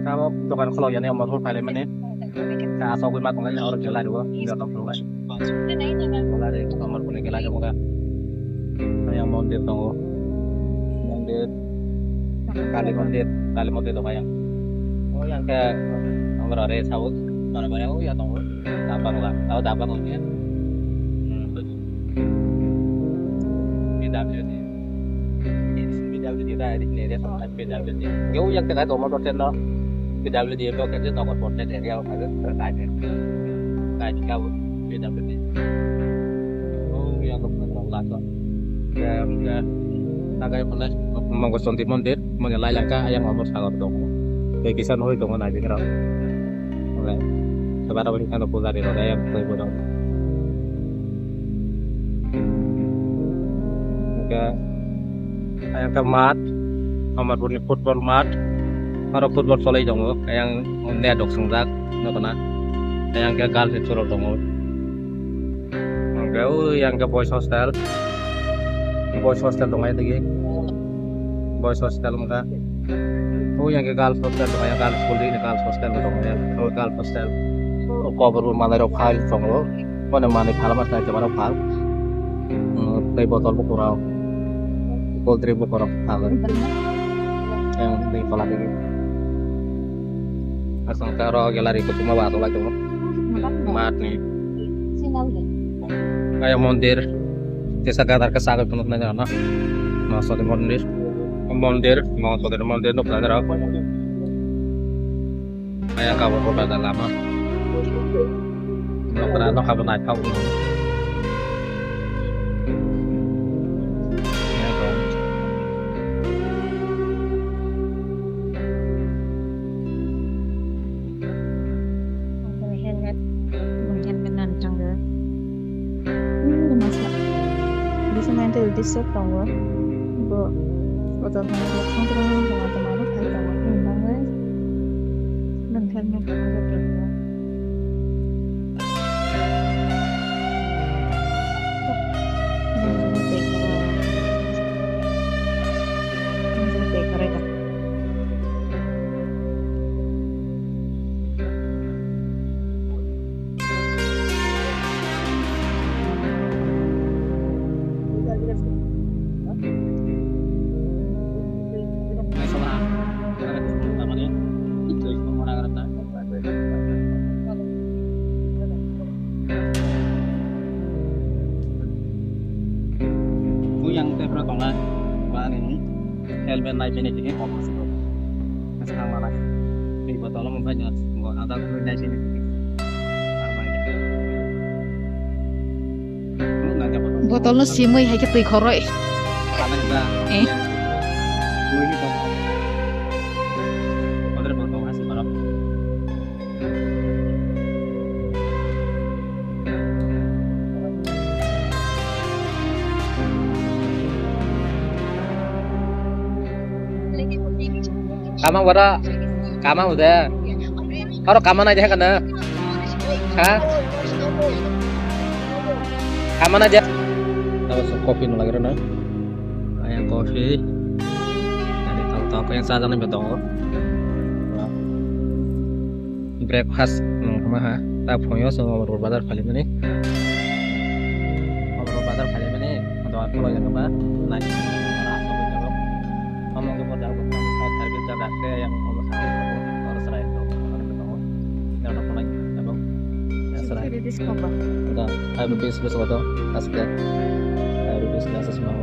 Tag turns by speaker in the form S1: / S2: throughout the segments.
S1: Kamu tukang kalau yang mau tuh kali mana? Saya asal gue makan aja orang jalan juga, nggak tahu keluar. Kalau ada kamar punya jalan juga, yang mau dia tahu, yang dia kali mau dia tuh kayak, oh yang kayak nomor ada sahut, mana banyak oh ya tahu, tabang lah, tahu tabang aja. PWD, PWD dah di sini dia sama PWD. Yo yang kita tahu mau proses lo. PWD itu kan dia nomor proses dari awal ada terkait kau PWD. Oh yang berpengaruh lah. Dan agak mana mengkosong timon dia mengelai langkah yang nomor sangat dong. Kayak kisah nulis dong aja kira. Oke. Sebarang beri kan aku dari roda yang terbuat. Oke. Yang keempat nomor punya football mat. Kalau football soleh dong, yang dia dok senggak, nggak yang gagal di curug dong. Oke, yang ke boys hostel dong aja lagi. Boys hostel enggak. Oh, yang ke girls hostel dong, yang girls school ini girls hostel dong ya. Oh, girls hostel. Oh, cover mana ada file dong lo. Mana halaman saya coba file. Dari botol bukurau. Cold drink bukurau file. Yang di sekolah ini. Asal karo gelari ikut cuma batu lagi tuh. Mat nih. Kayak montir. Desa Gatar kesagat penuh nanya anak. Masuk di montir. Masuk di montir tuh belajar apa? Kayak kawan kota lama. Nggak pernah kabar naik kau.
S2: Disok tahu, buat orang yang terus teman-teman hal tahu banget, dan karena banget juga.
S1: Yang terpernah tolak bahan ini helmet naik ini jadi fokus sekarang mana di botol membanyak nggak ada kerja sini
S2: Botolnya simui hay cái tùy khoroi.
S1: karena kita
S2: Eh.
S1: ini botol ada botol masih berapa Kamang udah. Kalau kaman aja kan Hah? Kaman aja. Tahu kopi nu lagi rena. Kayak kopi. Dari tahu-tahu yang saat ini betul. Breakfast mah tak punya semua berbazar kali ini. Berbazar kali ini untuk aku lagi coba naik rasa betul. Ngomong ke modal harga jaga yang nomor harus serain kalau betul. Yang nomor lagi abang. Yang serain.
S2: Jadi diskon bang.
S1: Udah, ayo bisnis foto, asli. Ayo bisnis semua.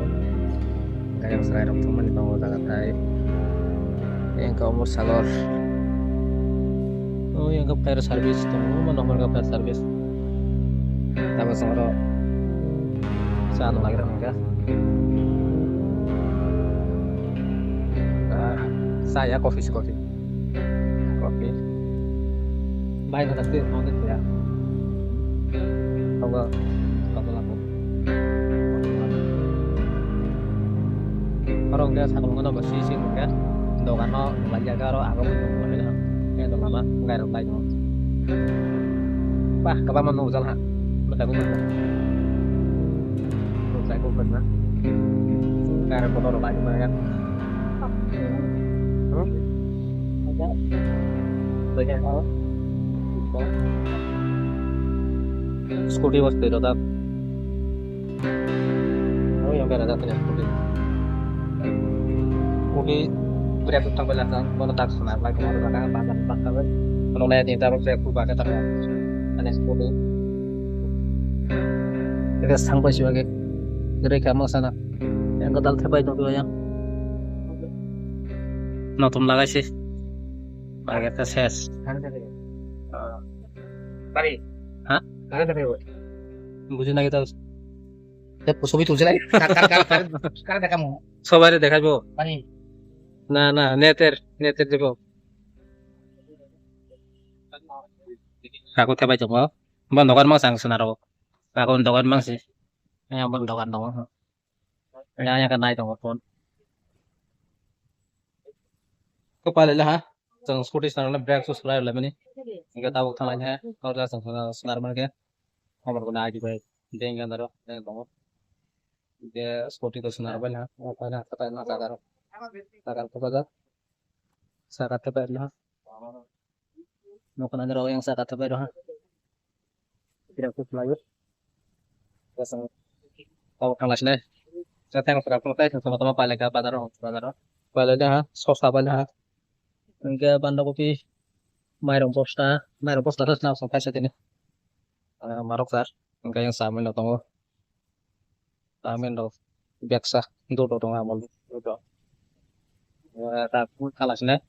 S1: Kayak serain waktu mana bang udah katai. Yang kamu salor. Oh, yang ke player service tuh, mana nomor ke player service? Tambah sengro. Saan lagi enggak? Saya kopi. Baik nanti mau ya. Kalau laku. Kalau dia satu mengenal bersih sih kan. Dokan no belajar karo aku pun bilang. Kayak lama nggak ada lagi. Bah, kapan mau nuzul ha? Betul betul. Saya cũng pernah. Nggak ada foto lagi banyak. Ada. ya. Scooty was the other. Oh, yang berada di Scooty. Scooty berapa tahun belakang meletak senar lagi mau belakang pasang menolak di taruh saya kubah kata ada Scooty. Kita sampai sebagai dari kamu sana yang kedal terbaik itu yang নতুন লাগাইছে বাগেটা শেষ পারি হ্যাঁ বুঝি না কি ছবি তুলছে না কার দেখামু সবাই দেখাবো পারি না না নেটের দেব aku tebai coba bang dokan mang sang senaro aku dokan mang sih yang bang dokan dong yang kan naik dong phone kepala lah ha sang scooty senar lah brake susah lah ini enggak tahu thalanya kalau sang senar mana ke हमर को नाइट भाई देंगे अंदर देंगे दो ये स्कूटी तो सुना रहा है पहले पता ना सागर तो पता सागर तो पहले mau kenal orang yang saya kata baru tidak cukup lagi pasang tahu kelas nih saya tengok berapa kali sama-sama paling ke pada dah sosa pada enggak bandar kopi mayroong posta terus langsung kasih ini marok sar enggak yang sama lo tunggu amin lo biasa itu dong amal itu tak kelas nih